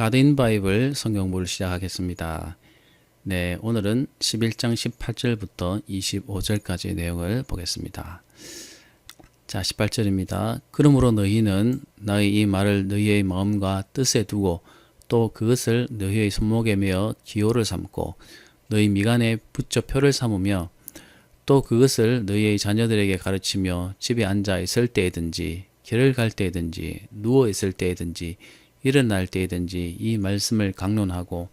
가드인 바이블 성경부를 시작하겠습니다. 네, 오늘은 11장 18절부터 25절까지의 내용을 보겠습니다. 자, 18절입니다. 그러므로 너희는 나의 이 말을 너희의 마음과 뜻에 두고 또 그것을 너희의 손목에 메어 기호를 삼고 너희 미간에 붙여 표를 삼으며 또 그것을 너희의 자녀들에게 가르치며 집에 앉아 있을 때이든지 길을 갈 때이든지 누워 있을 때이든지 일어날 때이든지 이 말씀을 강론하고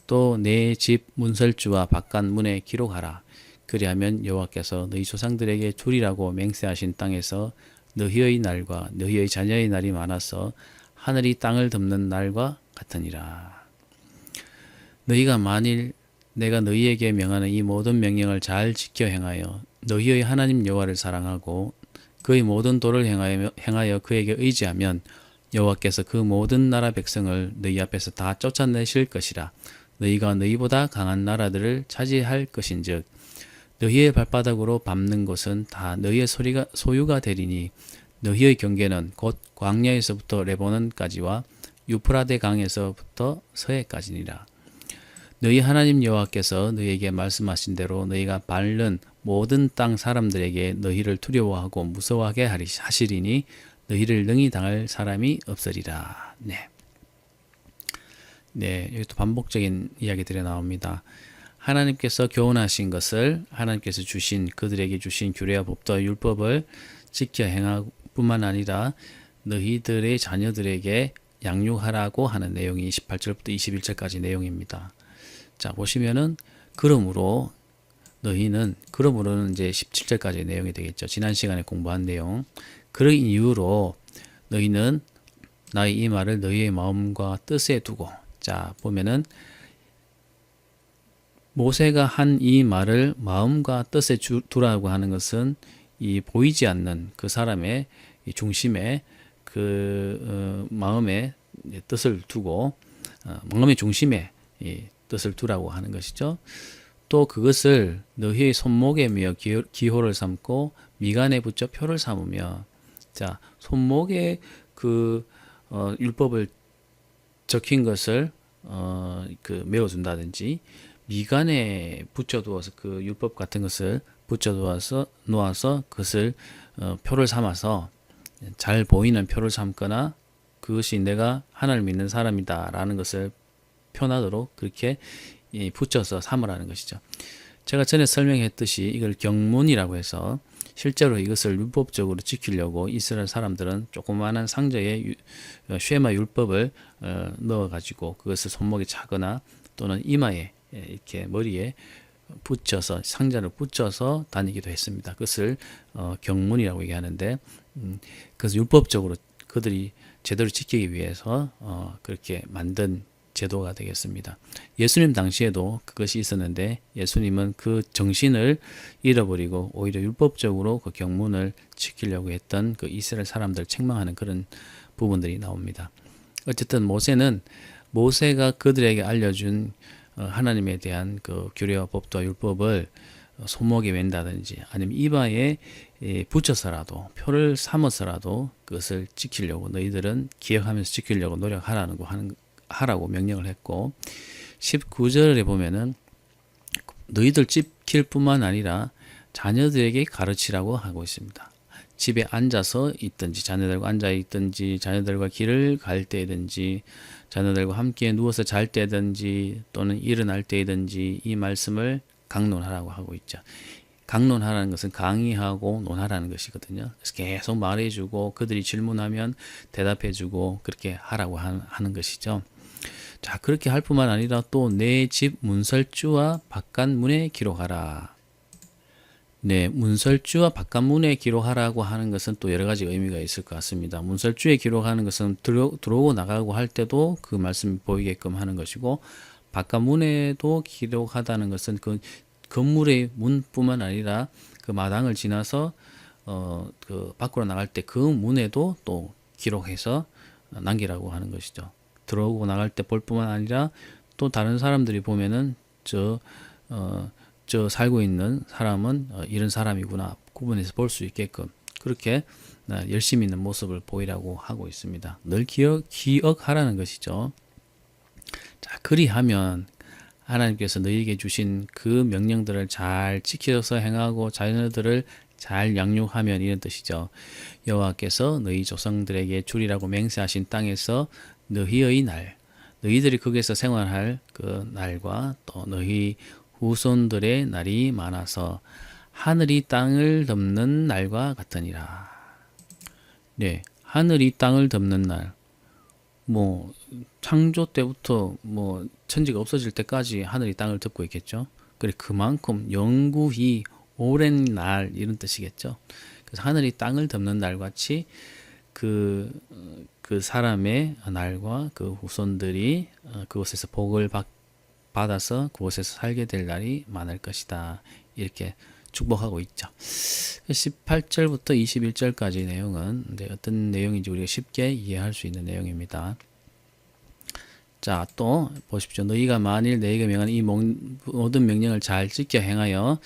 또 내 집 문설주와 바깥 문에 기록하라. 그리하면 여호와께서 너희 조상들에게 주리라고 맹세하신 땅에서 너희의 날과 너희의 자녀의 날이 많아서 하늘이 땅을 덮는 날과 같으니라. 너희가 만일 내가 너희에게 명하는 이 모든 명령을 잘 지켜 행하여 너희의 하나님 여호와를 사랑하고 그의 모든 도를 행하여 그에게 의지하면 여호와께서 그 모든 나라 백성을 너희 앞에서 다 쫓아내실 것이라. 너희가 너희보다 강한 나라들을 차지할 것인즉 너희의 발바닥으로 밟는 곳은 다 너희의 소유가 되리니 너희의 경계는 곧 광야에서부터 레바논까지와 유프라데 강에서부터 서해까지니라. 너희 하나님 여호와께서 너희에게 말씀하신 대로 너희가 밟는 모든 땅 사람들에게 너희를 두려워하고 무서워하게 하시리니 너희를 능히 당할 사람이 없으리라. 네, 여기 또 반복적인 이야기들이 나옵니다. 하나님께서 교훈하신 것을 하나님께서 주신 그들에게 주신 규례와 법도와 율법을 지켜 행할 뿐만 아니라 너희들의 자녀들에게 양육하라고 하는 내용이 18절부터 21절까지 내용입니다. 자, 보시면은 그러므로는 이제 17절까지 내용이 되겠죠. 지난 시간에 공부한 내용. 그런 이유로 너희는 나의 이 말을 너희의 마음과 뜻에 두고, 자, 보면은 모세가 한 이 말을 마음과 뜻에 두라고 하는 것은 이 보이지 않는 그 사람의 중심에 마음의 뜻을 두고 마음의 중심에 이 뜻을 두라고 하는 것이죠. 또 그것을 너희의 손목에 메어 기호를 삼고 미간에 붙여 표를 삼으며, 자, 손목에 율법을 적힌 것을 메어둔다든지 미간에 붙여두어서 그 율법 같은 것을 놓아서 그것을 표를 삼아서 잘 보이는 표를 삼거나 그것이 내가 하나님을 믿는 사람이다라는 것을 표나도록 그렇게 붙여서 삼으라는 것이죠. 제가 전에 설명했듯이 이걸 경문이라고 해서 실제로 이것을 율법적으로 지키려고 이스라엘 사람들은 조그마한 상자에 쉐마 율법을 넣어가지고 그것을 손목에 차거나 또는 이마에 이렇게 머리에 붙여서 상자를 붙여서 다니기도 했습니다. 그것을 경문이라고 얘기하는데 그래서 율법적으로 그들이 제대로 지키기 위해서 그렇게 만든 제도가 되겠습니다. 예수님 당시에도 그것이 있었는데 예수님은 그 정신을 잃어버리고 오히려 율법적으로 그 경문을 지키려고 했던 그 이스라엘 사람들 책망하는 그런 부분들이 나옵니다. 어쨌든 모세가 그들에게 알려준 하나님에 대한 그 규례와 법도와 율법을 손목에 맨다든지 아니면 이마에 붙여서라도 표를 삼아서라도 그것을 지키려고 너희들은 기억하면서 지키려고 하라고 명령을 했고, 19절에 보면은 너희들 지킬 뿐만 아니라 자녀들에게 가르치라고 하고 있습니다. 집에 앉아서 있든지 자녀들과 앉아 있든지 자녀들과 길을 갈 때든지 자녀들과 함께 누워서 잘 때든지 또는 일어날 때든지 이 말씀을 강론하라고 하고 있죠. 강론하라는 것은 강의하고 논하라는 것이거든요. 그래서 계속 말해주고 그들이 질문하면 대답해주고 그렇게 하라고 하는 것이죠. 자, 그렇게 할 뿐만 아니라 또 내 집 문설주와 바깥 문에 기록하라. 네, 문설주와 바깥 문에 기록하라고 하는 것은 또 여러 가지 의미가 있을 것 같습니다. 문설주에 기록하는 것은 들어오고 나가고 할 때도 그 말씀이 보이게끔 하는 것이고, 바깥 문에도 기록하다는 것은 그 건물의 문뿐만 아니라 그 마당을 지나서 그 밖으로 나갈 때 그 문에도 또 기록해서 남기라고 하는 것이죠. 들어오고 나갈 때 볼 뿐만 아니라 또 다른 사람들이 보면은 저 살고 있는 사람은 이런 사람이구나 구분해서 볼 수 있게끔 그렇게 열심히 있는 모습을 보이라고 하고 있습니다. 늘 기억하라는 것이죠. 자, 그리하면 하나님께서 너희에게 주신 그 명령들을 잘 지켜서 행하고 자녀들을 잘 양육하면 이런 뜻이죠. 여호와께서 너희 조상들에게 주리라고 맹세하신 땅에서 너희의 날, 너희들이 거기에서 생활할 그 날과 또 너희 후손들의 날이 많아서 하늘이 땅을 덮는 날과 같으니라. 네, 하늘이 땅을 덮는 날. 뭐 창조 때부터 뭐 천지가 없어질 때까지 하늘이 땅을 덮고 있겠죠. 그래 그만큼 영구히 오랜 날 이런 뜻이겠죠. 그래서 하늘이 땅을 덮는 날 같이 그 사람의 날과 그 후손들이 그곳에서 복을 받아서 그곳에서 살게 될 날이 많을 것이다. 이렇게 축복하고 있죠. 18절부터 21절까지 내용은 이제 어떤 내용인지 우리가 쉽게 이해할 수 있는 내용입니다. 자, 또 보십시오. 너희가 만일 내게 명한 이 모든 명령을 잘 지켜 행하여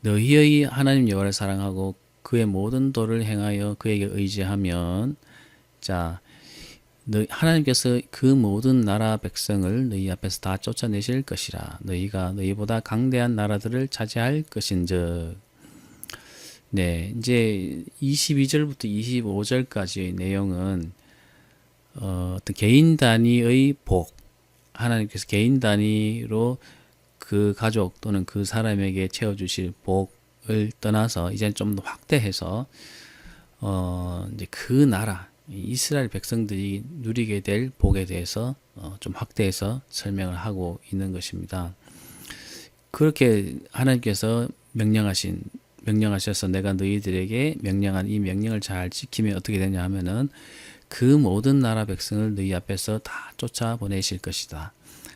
너희의 하나님 여호와를 사랑하고 그의 모든 도를 행하여 그에게 의지하면, 자, 하나님께서 그 모든 나라 백성을 너희 앞에서 다 쫓아내실 것이라. 너희가 너희보다 강대한 나라들을 차지할 것인즉. 네, 이제 22절부터 25절까지의 내용은 어떤 개인 단위의 복, 하나님께서 개인 단위로 그 가족 또는 그 사람에게 채워주실 복을 떠나서 이제 좀 더 확대해서 이제 그 나라 이스라엘 백성들이 누리게 될 복에 대해서 좀 확대해서 설명을 하고 있는 것입니다. 그렇게 하나님께서 명령하셔서 내가 너희들에게 명령한 이 명령을 잘 지키면 어떻게 되냐 하면은 그 모든 나라 백성을 너희 앞에서 다 쫓아보내실 것이다.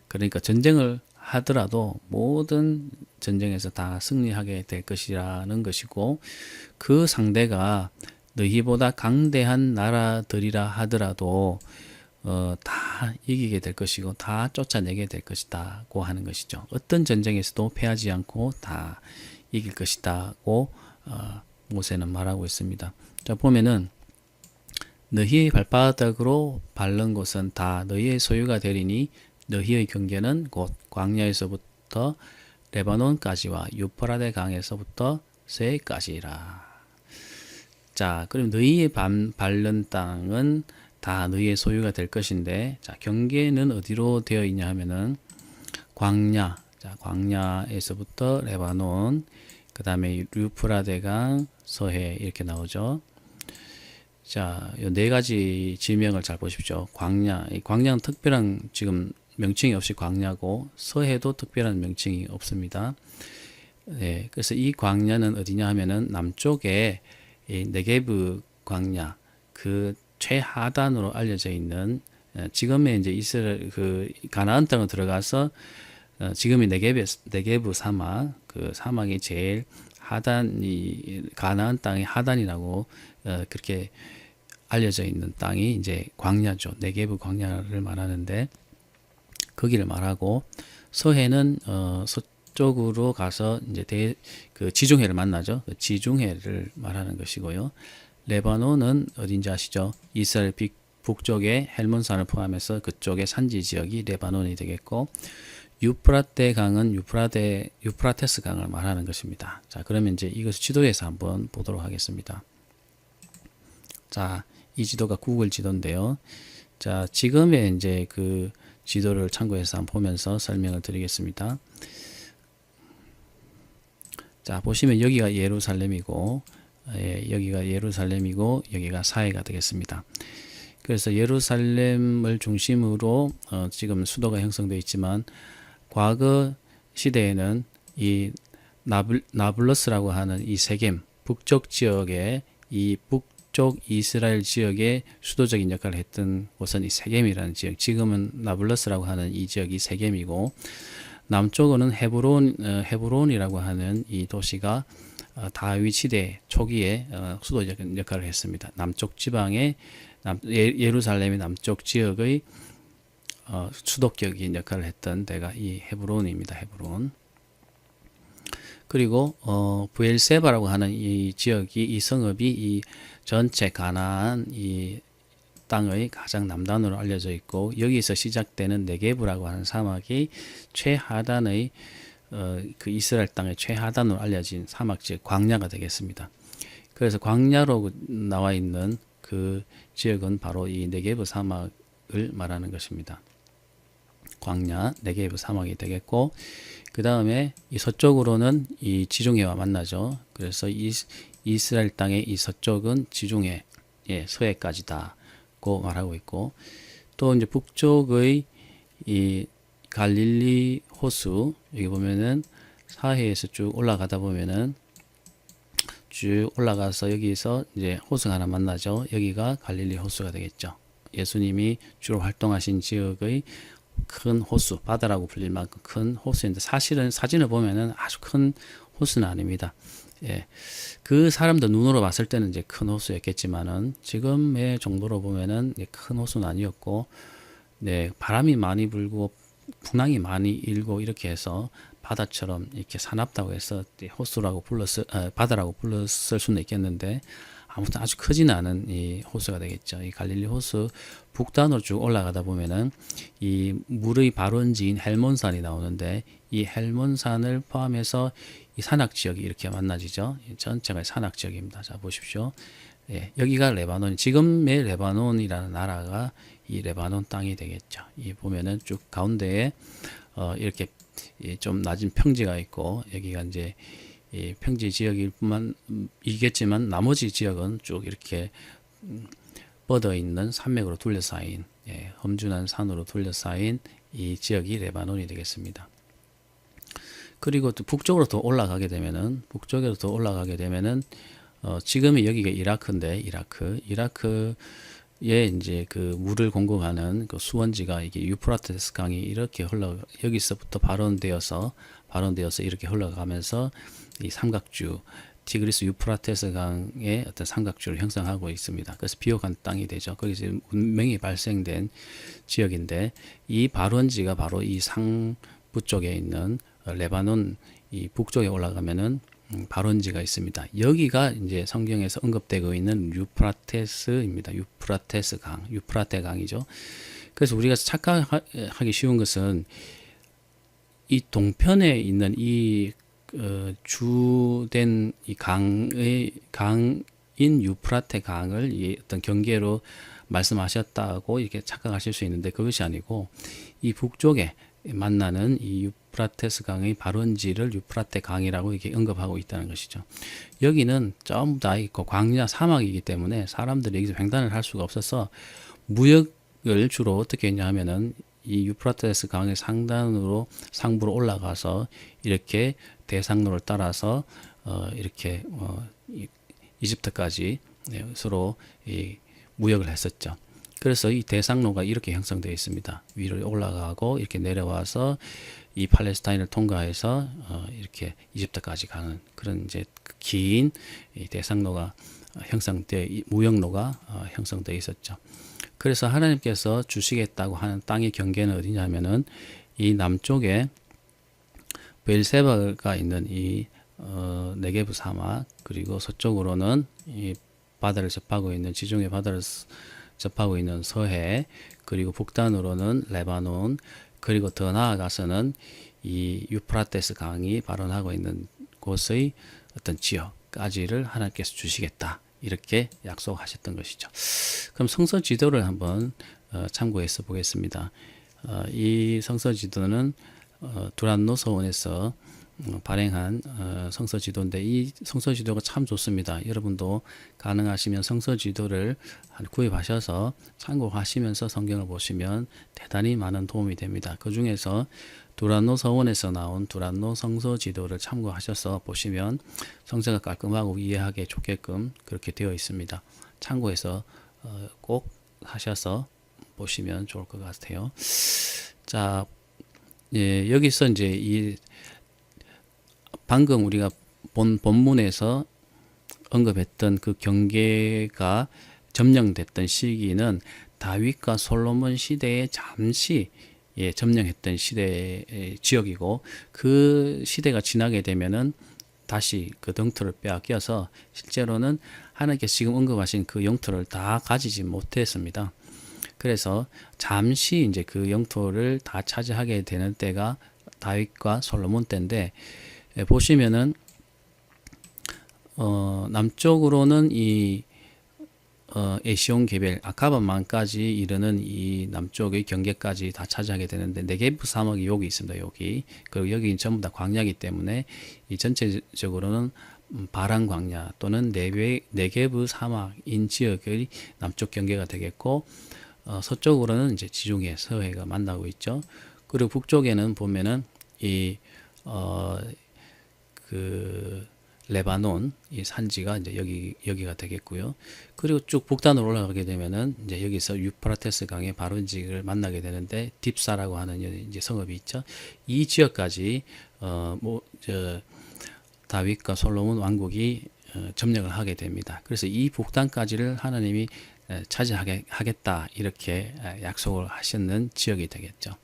그러니까 전쟁을 하더라도 모든 전쟁에서 다 승리하게 될 것이라는 것이고, 그 상대가 너희보다 강대한 나라들이라 하더라도 다 이기게 될 것이고 다 쫓아내게 될 것이다고 하는 것이죠. 어떤 전쟁에서도 패하지 않고 다 이길 것이다고 모세는 말하고 있습니다. 자, 보면은 너희의 발바닥으로 밟는 곳은 다 너희의 소유가 되리니 너희의 경계는 곧 광야에서부터 레바논까지와 유프라데 강에서부터 세까지라. 자, 그럼 너희의 밟는 땅은 다 너희의 소유가 될 것인데, 자, 경계는 어디로 되어 있냐 하면은 광야, 자, 광야에서부터 레바논, 그 다음에 유프라데강, 서해 이렇게 나오죠. 자, 이 네 가지 지명을 잘 보십시오. 광야, 이 광야는 특별한 지금 명칭이 없이 광야고, 서해도 특별한 명칭이 없습니다. 네, 그래서 이 광야는 어디냐 하면은 남쪽에 이 네게브 광야, 그 최하단으로 알려져 있는, 지금의 이제 이스라엘 그 가나안 땅으로 들어가서 지금의 네게브 사막, 그 사막이 제일 하단이 가나안 땅의 하단이라고 그렇게 알려져 있는 땅이 이제 광야죠. 네게브 광야를 말하는데 거기를 말하고, 서해는 서쪽으로 가서 이제 그 지중해를 만나죠. 그 지중해를 말하는 것이고요. 레바논은 어딘지 아시죠? 이스라엘 북쪽에 헬몬산을 포함해서 그쪽의 산지 지역이 레바논이 되겠고, 유프라테 강은 유프라테스 강을 말하는 것입니다. 자, 그러면 이제 이것을 지도에서 한번 보도록 하겠습니다. 자, 이 지도가 구글 지도인데요. 자, 지금의 이제 그 지도를 참고해서 한번 보면서 설명을 드리겠습니다. 자, 보시면 여기가 예루살렘이고, 여기가 예루살렘이고, 여기가 사해가 되겠습니다. 그래서 예루살렘을 중심으로 지금 수도가 형성되어 있지만, 과거 시대에는 이 나블러스라고 하는 이 세겜, 북쪽 지역의 이 북쪽 이스라엘 지역의 수도적인 역할을 했던 곳은 이 세겜이라는 지역, 지금은 나블러스라고 하는 이 지역이 세겜이고, 남쪽은 헤브론이라고 하는 이 도시가 다윗 시대 초기에 수도적인 역할을 했습니다. 남쪽 지방의 예루살렘의 남쪽 지역의 수도격인 역할을 했던 데가 이 헤브론입니다. 헤브론. 그리고 부엘세바라고 하는 이 지역이, 이 성읍이 이 전체 가나안 이 땅의 가장 남단으로 알려져 있고 여기서 시작되는 네게브라고 하는 사막이 최하단의 그 이스라엘 땅의 최하단으로 알려진 사막 지역 광야가 되겠습니다. 그래서 광야로 나와 있는 그 지역은 바로 이 네게브 사막을 말하는 것입니다. 광야, 네게브 사막이 되겠고 그 다음에 이 서쪽으로는 이 지중해와 만나죠. 그래서 이스라엘 땅의 이 서쪽은 지중해, 서해까지다고 말하고 있고 또 이제 북쪽의 이 갈릴리 호수 여기 보면은 사해에서 쭉 올라가다 보면은 쭉 올라가서 여기서 이제 호수가 하나 만나죠. 여기가 갈릴리 호수가 되겠죠. 예수님이 주로 활동하신 지역의 큰 호수, 바다라고 불릴 만큼 큰 호수인데 사실은 사진을 보면은 아주 큰 호수는 아닙니다. 예. 그 사람들 눈으로 봤을 때는 이제 큰 호수였겠지만은 지금의 정도로 보면은 큰 호수는 아니었고, 네, 바람이 많이 불고 풍랑이 많이 일고 이렇게 해서 바다처럼 이렇게 사납다고 해서 호수라고 바다라고 불렀을 수는 있겠는데 아무튼 아주 크지는 않은 이 호수가 되겠죠. 이 갈릴리 호수 북단으로 쭉 올라가다 보면은 이 물의 발원지인 헬몬산이 나오는데 이 헬몬산을 포함해서 이 산악 지역이 이렇게 만나지죠. 전체가 산악 지역입니다. 자, 보십시오. 예, 여기가 레바논, 지금의 레바논이라는 나라가 이 레바논 땅이 되겠죠. 이 보면은 쭉 가운데에 이렇게 좀 낮은 평지가 있고 여기가 이제 이 평지 지역일 뿐만 이겠지만 나머지 지역은 쭉 이렇게 뻗어 있는 산맥으로 둘러싸인 험준한 산으로 둘러싸인 이 지역이 레바논이 되겠습니다. 그리고 또 북쪽으로 더 올라가게 되면은 지금이 여기가 이라크인데 이라크에 이제 그 물을 공급하는 그 수원지가 이게 유프라테스 강이 이렇게 여기서부터 발원되어서 이렇게 흘러가면서 이 삼각주 티그리스 유프라테스 강의 어떤 삼각주를 형성하고 있습니다. 그래서 비옥한 땅이 되죠. 거기서 운명이 발생된 지역인데 이 발원지가 바로 이 상부 쪽에 있는 레바논 이 북쪽에 올라가면은 발원지가 있습니다. 여기가 이제 성경에서 언급되고 있는 유프라테스입니다. 유프라테스 강, 유프라테 강이죠. 그래서 우리가 착각하기 쉬운 것은 이 동편에 있는 이 주된 이 강인 유프라테 강을 이 어떤 경계로 말씀하셨다고 이렇게 착각하실 수 있는데 그것이 아니고 이 북쪽에 만나는 이 유프라테스 강의 발원지를 유프라테 강이라고 이렇게 언급하고 있다는 것이죠. 여기는 전부 다 있고 광야 사막이기 때문에 사람들이 여기서 횡단을 할 수가 없어서 무역을 주로 어떻게 했냐 하면은 이 유프라테스 강의 상부로 올라가서 이렇게 대상로를 따라서 이렇게 이집트까지 서로 무역을 했었죠. 그래서 이 대상로가 이렇게 형성되어 있습니다. 위로 올라가고 이렇게 내려와서 이 팔레스타인을 통과해서 이렇게 이집트까지 가는 그런 이제 긴 대상로가 무역로가 형성되어 있었죠. 그래서 하나님께서 주시겠다고 하는 땅의 경계는 어디냐면은 이 남쪽에 베엘세바가 있는 이 네게브 사막, 그리고 서쪽으로는 이 바다를 접하고 있는 지중해 바다를 접하고 있는 서해, 그리고 북단으로는 레바논, 그리고 더 나아가서는 이 유프라테스 강이 발원하고 있는 곳의 어떤 지역까지를 하나님께서 주시겠다, 이렇게 약속하셨던 것이죠. 그럼 성서 지도를 한번 참고해서 보겠습니다. 이 성서 지도는 두란노 서원에서 발행한 성서 지도인데 이 성서 지도가 참 좋습니다. 여러분도 가능하시면 성서 지도를 구입하셔서 참고하시면서 성경을 보시면 대단히 많은 도움이 됩니다. 그 중에서 두란노 서원에서 나온 두란노 성서 지도를 참고하셔서 보시면 성서가 깔끔하고 이해하기 좋게끔 그렇게 되어 있습니다. 참고해서 꼭 하셔서 보시면 좋을 것 같아요. 자, 예, 여기서 이제 이 방금 우리가 본문에서 언급했던 그 경계가 점령됐던 시기는 다윗과 솔로몬 시대에 잠시 점령했던 시대의 지역이고, 그 시대가 지나게 되면은 다시 그 영토를 빼앗겨서 실제로는 하나님께서 지금 언급하신 그 영토를 다 가지지 못했습니다. 그래서 잠시 이제 그 영토를 다 차지하게 되는 때가 다윗과 솔로몬 때인데, 보시면은 남쪽으로는 이 에시온 게벨 아카바만까지 이르는 이 남쪽의 경계까지 다 차지하게 되는데, 네게브 사막이 여기 있습니다. 여기. 그리고 여기 전부 다 광야이기 때문에 이 전체적으로는 바란 광야 또는 네게브 사막인 지역의 남쪽 경계가 되겠고, 서쪽으로는 이제 지중해 서해가 만나고 있죠. 그리고 북쪽에는 보면은 이 레바논 이 산지가 이제 여기가 되겠고요. 그리고 쭉 북단으로 올라가게 되면은 이제 여기서 유프라테스 강의 바론직을 만나게 되는데, 딥사라고 하는 이제 성읍이 있죠. 이 지역까지 다윗과 솔로몬 왕국이 점령을 하게 됩니다. 그래서 이 북단까지를 하나님이 차지하겠다 이렇게 약속을 하셨는 지역이 되겠죠.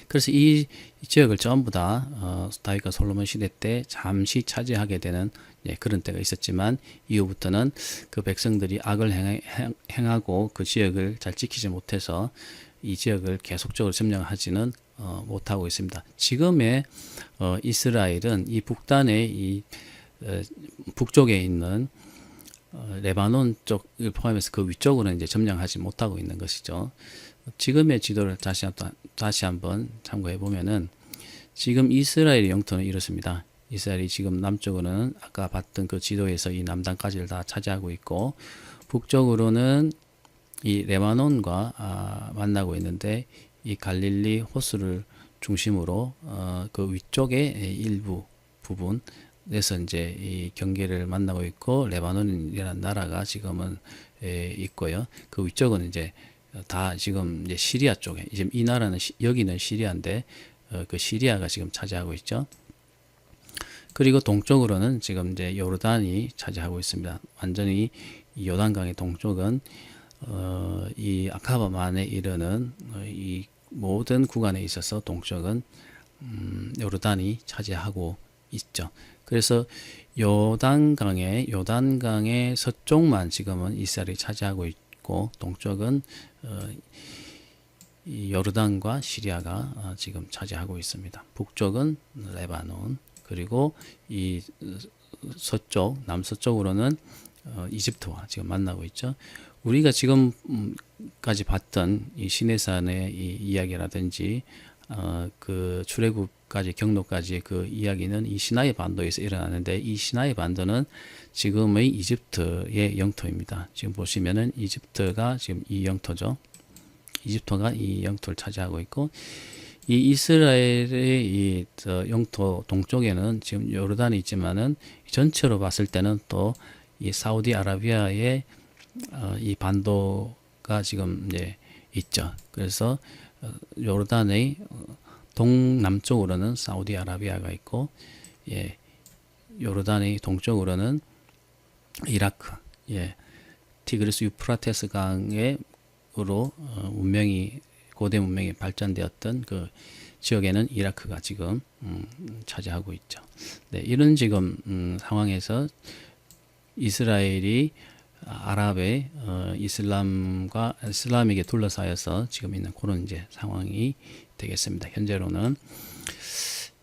그래서 이 지역을 전부 다 다윗과 솔로몬 시대 때 잠시 차지하게 되는 그런 때가 있었지만, 이후부터는 그 백성들이 악을 행하고 그 지역을 잘 지키지 못해서 이 지역을 계속적으로 점령하지는 못하고 있습니다. 지금의 이스라엘은 이 북단의 이 북쪽에 있는 레바논 쪽을 포함해서 그 위쪽으로는 이제 점령하지 못하고 있는 것이죠. 지금의 지도를 다시 한번 참고해 보면은, 지금 이스라엘의 영토는 이렇습니다. 이스라엘이 지금 남쪽으로는 아까 봤던 그 지도에서 이 남단까지를 다 차지하고 있고, 북쪽으로는 이 레바논과 만나고 있는데, 이 갈릴리 호수를 중심으로 그 위쪽의 일부 부분에서 이제 이 경계를 만나고 있고, 레바논이라는 나라가 지금은 있고요. 그 위쪽은 이제 다 지금 이제 시리아 쪽에, 지금 이 나라는 여기는 시리아인데 그 시리아가 지금 차지하고 있죠. 그리고 동쪽으로는 지금 이제 요르단이 차지하고 있습니다. 완전히 이 요단강의 동쪽은 이 아카바만에 이르는 이 모든 구간에 있어서 동쪽은 요르단이 차지하고 있죠. 그래서 요단강의 서쪽만 지금은 이스라엘이 차지하고 있고, 동쪽은 이 요르단과 시리아가 지금 차지하고 있습니다. 북쪽은 레바논, 그리고 이 남서쪽으로는 이집트와 지금 만나고 있죠. 우리가 지금까지 봤던 이 시내산의 이 이야기라든지 그 출애굽까지 경로까지 그 이야기는 이 시나이 반도에서 일어나는데, 이 시나이 반도는 지금의 이집트의 영토입니다. 지금 보시면은 이집트가 지금 이 영토죠. 이집트가 이 영토를 차지하고 있고, 이 이스라엘의 이 영토 동쪽에는 지금 요르단이 있지만은 전체로 봤을 때는 또 이 사우디아라비아의 이 반도가 지금 이제 있죠. 그래서 요르단의 동남쪽으로는 사우디아라비아가 있고, 요르단의 동쪽으로는 이라크, 티그리스 유프라테스 강으로 고대 문명이 발전되었던 그 지역에는 이라크가 지금 차지하고 있죠. 네, 이런 지금 상황에서 이스라엘이 아랍의 이슬람에게 둘러싸여서 지금 있는 그런 이제 상황이 되겠습니다. 현재로는.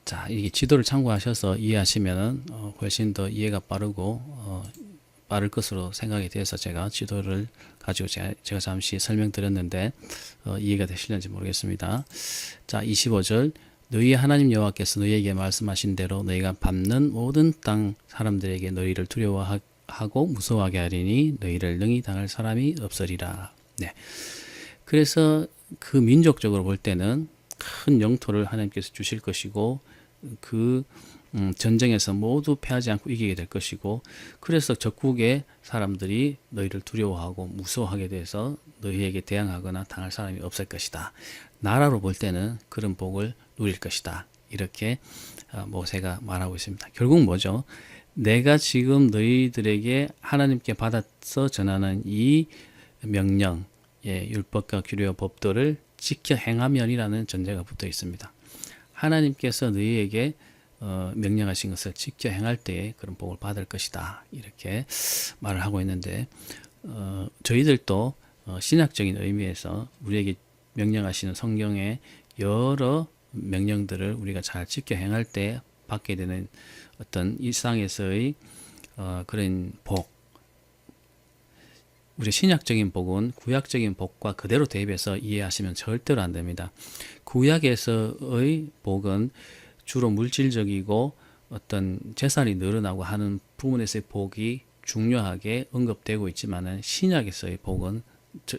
자, 이게 지도를 참고하셔서 이해하시면은 훨씬 더 이해가 빠를 것으로 생각이 돼서 제가 지도를 가지고 제가 잠시 설명드렸는데 이해가 되실는지 모르겠습니다. 자, 25절, 너희 하나님 여호와께서 너희에게 말씀하신 대로 너희가 밟는 모든 땅 사람들에게 너희를 두려워하고 무서워하게 하리니 너희를 능히 당할 사람이 없으리라. 네. 그래서 그 민족적으로 볼 때는 큰 영토를 하나님께서 주실 것이고, 그 전쟁에서 모두 패하지 않고 이기게 될 것이고, 그래서 적국의 사람들이 너희를 두려워하고 무서워하게 돼서 너희에게 대항하거나 당할 사람이 없을 것이다. 나라로 볼 때는 그런 복을 누릴 것이다. 이렇게 모세가 말하고 있습니다. 결국 뭐죠? 내가 지금 너희들에게 하나님께 받아서 전하는 이 명령, 율법과 규례와 법도를 지켜 행하면이라는 전제가 붙어 있습니다. 하나님께서 너희에게 명령하신 것을 지켜 행할 때에 그런 복을 받을 것이다. 이렇게 말을 하고 있는데, 저희들도 신학적인 의미에서 우리에게 명령하시는 성경의 여러 명령들을 우리가 잘 지켜 행할 때 받게 되는 어떤 일상에서의 그런 복, 우리 신약적인 복은 구약적인 복과 그대로 대입해서 이해하시면 절대로 안 됩니다. 구약에서의 복은 주로 물질적이고 어떤 재산이 늘어나고 하는 부분에서의 복이 중요하게 언급되고 있지만은 신약에서의 복은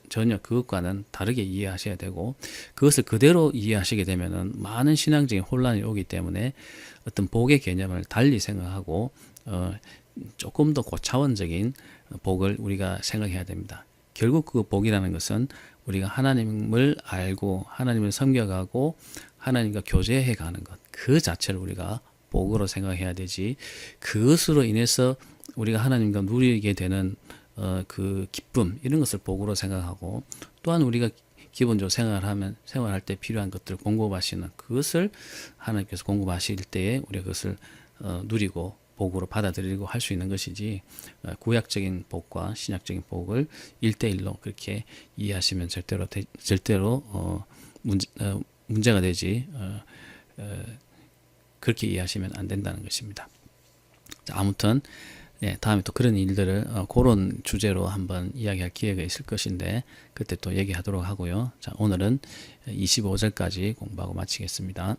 전혀 그것과는 다르게 이해하셔야 되고, 그것을 그대로 이해하시게 되면은 많은 신앙적인 혼란이 오기 때문에 어떤 복의 개념을 달리 생각하고 조금 더 고차원적인 복을 우리가 생각해야 됩니다. 결국 그 복이라는 것은 우리가 하나님을 알고 하나님을 섬겨가고 하나님과 교제해 가는 것, 그 자체를 우리가 복으로 생각해야 되지, 그것으로 인해서 우리가 하나님과 누리게 되는 그 기쁨, 이런 것을 복으로 생각하고, 또한 우리가 기본적으로 생활할 때 필요한 것들을 공급하시는 그것을 하나님께서 공급하실 때에 우리가 그것을 누리고 복으로 받아들이고 할 수 있는 것이지, 구약적인 복과 신약적인 복을 1대1로 그렇게 이해하시면 절대로 문제가 되지, 그렇게 이해하시면 안 된다는 것입니다. 자, 아무튼 다음에 또 그런 일들을 그런 주제로 한번 이야기할 기회가 있을 것인데 그때 또 얘기하도록 하고요. 자, 오늘은 25절까지 공부하고 마치겠습니다.